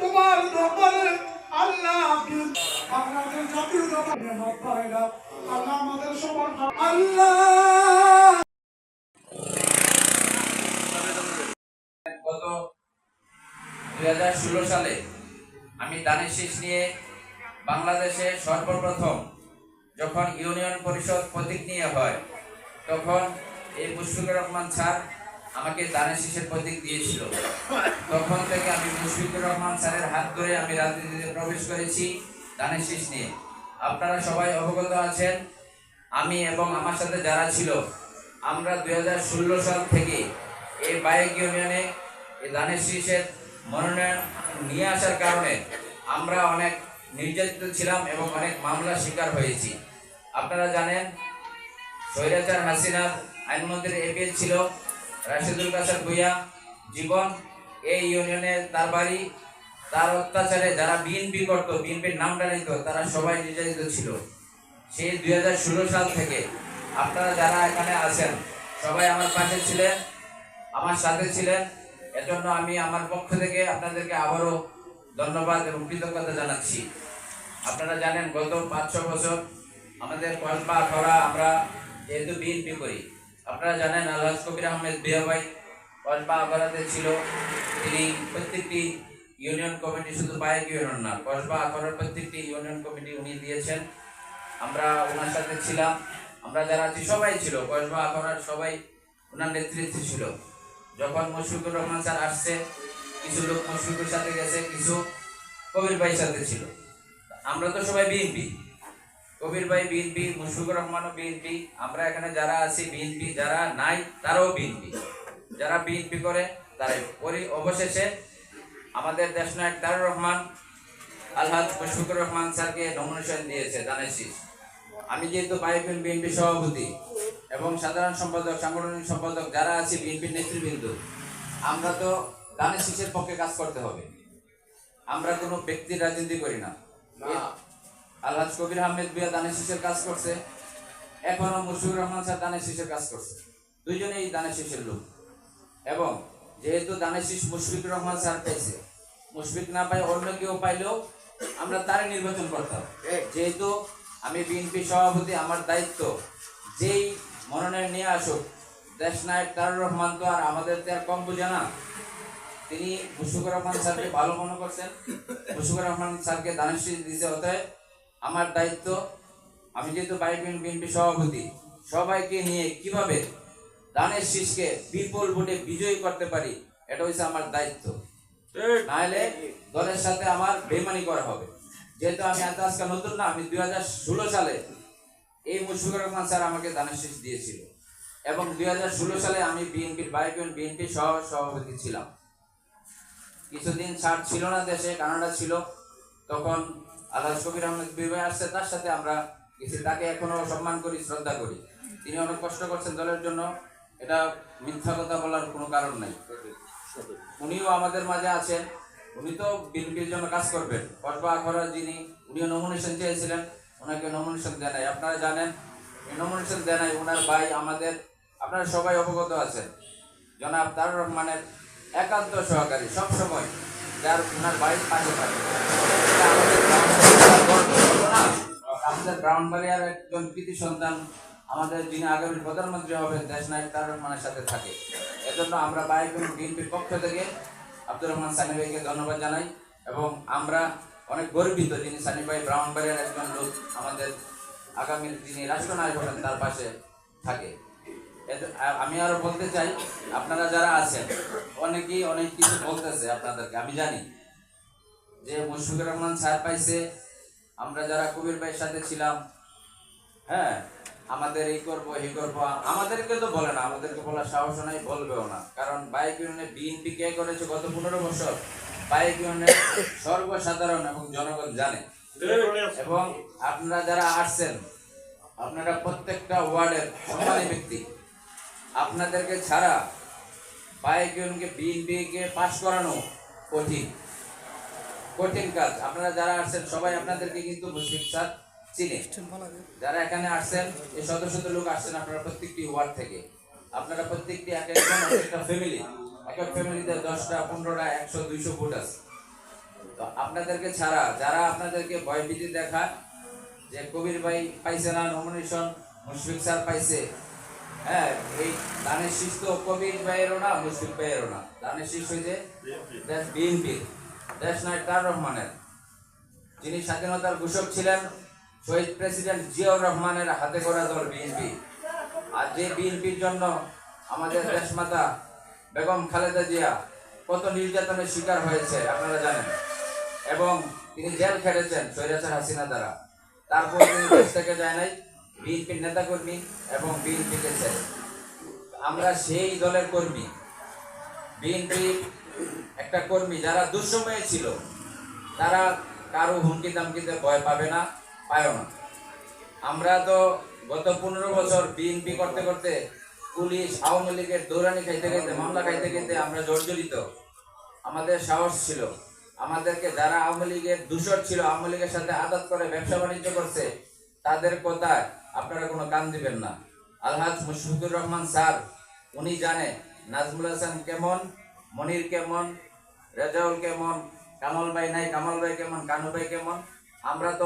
তোমার দরবারে আল্লাহ আমাদের জাতীয় আল্লাহ আমাদের সবার আল্লাহ। গত 2016 সালে আমি দানের শীষ নিয়ে বাংলাদেশে সর্বপ্রথম যখন ইউনিয়ন পরিষদ প্রতীক নিয়ে হয়, তখন এই মুশফিকুর রহমান স্যার আমাকে দানের শীষের প্রতীক দিয়েছিল। তখন থেকে আমি মুশফিকুর রহমান স্যারের হাত ধরে আমি রাজনীতিতে প্রবেশ করেছি দানের শীষ নিয়ে। আপনারা সবাই অবগত আছেন, আমি এবং আমার সাথে যারা ছিল, আমরা 2016 সাল থেকে এই বাইক ইউনিয়নে এই দানের শীষের মনোনয়ন নিয়ে আসার কারণে আমরা অনেক নির্যাতিত ছিলাম এবং অনেক মামলার শিকার হয়েছি। আপনারা জানেন, স্বৈরাচার হাসিনার আইনমন্ত্রীর এপিএল ছিল রাশেদুল কাসার ভূঁইয়া জীবন। এই ইউনিয়নে তার বাড়ি, তার অত্যাচারে যারা বিএনপি করতো, বিএনপির নামটা নিত, তারা সবাই নির্যাতিত ছিল। সেই 2016 সাল থেকে আপনারা যারা এখানে আছেন সবাই আমার পাশে ছিলেন, আমার সাথে ছিলেন। এজন্য আমি আমার পক্ষ থেকে আপনাদেরকে আবারও ধন্যবাদ এবং কৃতজ্ঞতা জানাচ্ছি। আপনারা জানেন, গত 5-6 বছর আমাদের কসবা আখাউড়া আমরা যেহেতু বিএনপি করি, আপনারা জানেন আলহাজ কবির আহমেদ বিয়া ভাই কসবা আখাউড়াতে ছিল। তিনি প্রত্যেকটি ইউনিয়ন কমিটি, শুধু বাইক ইউনিয়ন না, কসবা আখাউড়ার প্রত্যেকটি ইউনিয়ন কমিটি উনি দিয়েছেন। আমরা ওনার সাথে ছিলাম, আমরা যারা আছি সবাই ছিল, কসবা আখাউড়ার সবাই ওনার নেতৃত্বে ছিল। যখন মুশফিকুর রহমান স্যার আসছে, কিছু লোক মুশফিকুর সাথে গেছে, কিছু কবির ভাইয়ের সাথে ছিল। আমরা তো সবাই বিএনপি, কবির ভাই বিএনপি, মুশফিকুর রহমানও বিএনপি, আমরা এখানে যারা আছি বিএনপি, যারা নাই তারাও বিএনপি, যারা বিএনপি করে তারাই। অবশেষে আমাদের দেশনায়ক তারেক রহমান আলহাজ মুশফিকুর রহমান স্যারকে নমিনেশন দিয়েছে দানের শীষ। আমি যেহেতু বাইবিন বিএনপি সভাপতি এবং সাধারণ সম্পাদক, সাংগঠনিক সম্পাদক যারা আছে বিএনপির নেতৃবৃন্দ, আমরা তো দানের শীষের পক্ষে কাজ করতে হবে। আমরা কোনো ব্যক্তির রাজনীতি করি না। আলহাজ কবির আহমেদ বিয়া দানের শীষের কাজ করছে, এখনো মুশফিকুর রহমান স্যার দানের শীষের কাজ করছে, দুইজনেই দানের শীষের লোক। এবং যেহেতু দানের শীষ মুশফিকুর রহমান স্যার পেয়েছে, মুশফিক না পাই অন্য কেউ পাইলেও আমরা তারে নির্বাচন করতাম। যেহেতু আমি বিএনপি সভাপতি, আমার দায়িত্ব যেই মনোনয়ন নিয়ে আসুক, দেশনায়ক তারেক রহমান তো আর আমাদের আর কম বুঝে না। তিনি মুশফিকুর রহমান স্যারকে ভালো মনে করছেন, মুশফিকুর রহমান স্যারকে দানের শীষ দিতে হতে আমার দায়িত্ব। আমি যেহেতু বিএনপি সভাপতি, সবাইকে নিয়ে কিভাবে দানের শীষকে বিপুল ভোটে বিজয়ী করতে পারি, এটা হচ্ছে আমার দায়িত্ব। নাহলে দলের সাথে আমার বেইমানি করা হবে। যেহেতু আমি আজকে নতুন না, আমি 2016 সালে এই মুশফিকুর রহমান স্যার আমাকে দানের শীষ দিয়েছিল এবং 2016 সালে আমি বিএনপি সভাপতি ছিলাম। কিছুদিন স্যার ছিল না দেশে, কানাডা ছিল, তখন আলহাজ কবির আহমেদ বিবাহ আসছে, তার সাথে আমরা গেছি। তাকে এখনো সম্মান করি, শ্রদ্ধা করি। তিনি অনেক কষ্ট করছেন দলের জন্য, এটা মিথ্যা কথা বলার কোনো কারণ নাই। উনিও আমাদের মাঝে আছেন, উনি তো বিএনপির জন্য কাজ করবেন। কসবা আখাউড়া যিনি, উনিও নমিনেশন চেয়েছিলেন, ওনাকে নমিনেশন দেয় নাই। আপনারা জানেন, নমিনেশন দেয় নাই ওনার ভাই, আমাদের আপনারা সবাই অবগত আছেন, জনাব তারেক রহমানের একান্ত সহকারী, সবসময় যার ওনার বাড়ির পাশে থাকে। আমাদের ব্রাহ্মণবাড়িয়ার একজন কৃতি সন্তান, আমাদের যিনি আগামী প্রধানমন্ত্রী হবেন, দেশনায়ক তারেক রহমানের সাথে থাকে। এজন্য আমরা বিএনপির পক্ষ থেকে আব্দুর রহমান সানি ভাইকে ধন্যবাদ জানাই এবং আমরা অনেক গর্বিত যিনি সানি ভাই ব্রাহ্মণবাড়িয়ার একজন লোক আমাদের আগামী যিনি রাষ্ট্রনায়ক হবেন তার পাশে থাকে। আমি আরো বলতে চাই, আপনারা যারা আছেন অনেকেই অনেক কিছু বলতেছে আপনাদেরকে, আমি জানি যে মুশফিকুর রহমান স্যার পাইছে, আমরা যারা কবির ভাইয়ের সাথে ছিলাম, হ্যাঁ আমাদের এই করবো এই করবো, আমাদেরকে তো বলে না, আমাদেরকে বলার সাহস নাই, বলবেও না। কারণ বাইক ইউনিয়নে বিএনপি কে করেছে গত 15 বছর, বাইক ইউনিয়নের সর্বসাধারণ এবং জনগণ জানে। এবং আপনারা যারা আসছেন, আপনারা প্রত্যেকটা ওয়ার্ডের সম্মানী ব্যক্তি, আপনাদেরকে ছাড়া বাইক ইউনিয়নকে বিএনপিকে পাশ করানো কঠিন কাজ। আপনারা যারা আসছেন সবাই আপনাদেরকে কিন্তু মুশফিক স্যার চিনে, যারা এখানে আসছেন, এই শত শত লোক আসছেন আপনারা প্রত্যেকটি ওয়ার্ড থেকে। আপনারা প্রত্যেকটি এক একজন এক একটা ফ্যামিলি, এক এক ফ্যামিলিতে 10টা 15টা 100 200 ভোট আছে। তো আপনাদেরকে ছাড়া যারা আপনাদেরকে ভয়ভীতি দেখায় যে কবির ভাই পাইছে না নমিনেশন, মুশফিক স্যার পাইছে, হ্যাঁ, এই দানের শীষ তো কবির ভাইয়েরও না, মুশফিক ভাইয়েরও না, দানের শীষ হয়েছে দেশ বিএনপি, দেশ নায়ক তার রহমানের, যিনি স্বাধীনতার ঘোষক ছিলেন শহীদ প্রেসিডেন্ট জিয়াউর রহমানের হাতে গড়া দল বিএনপি। আর যে বিএনপির জন্য আমাদের দেশমাতা বেগম খালেদা জিয়া কত নির্যাতনের শিকার হয়েছে আপনারা জানেন, এবং তিনি জেল খেটেছেন স্বৈরাচার হাসিনা দ্বারা, তারপর তিনি দেশ থেকে যায় নাই, বিএনপির নেতাকর্মী এবং বিএনপিকে ছেড়ে। আমরা সেই দলের কর্মী, বিএনপি একটা কর্মী যারা দুঃসময়ে ছিল, তারা কারো হুমকি দামকিতে ভয় পাবে না, পায়ও না। আমরা তো গত 15 বছর বিএনপি করতে করতে পুলিশ আওয়ামী লীগের দৌড়ানি খাইতে খাইতে, মামলা খাইতে খাইতে আমরা জর্জরিত। আমাদের সাহস ছিল, আমাদেরকে যারা আওয়ামী লীগের দূষর ছিল, আওয়ামী লীগের সাথে আদাত করে ব্যবসা বাণিজ্য করছে, তাদের কথায় আপনারা কোনো কান দিবেন না। আলহাজ মুশফিকুর রহমান স্যার উনি জানে নাজমুল হাসান কেমন, মনির কেমন, রেজাউল কেমন, কামাল ভাই নাই, কামাল ভাই কেমন, কানু ভাই কেমন। আমরা তো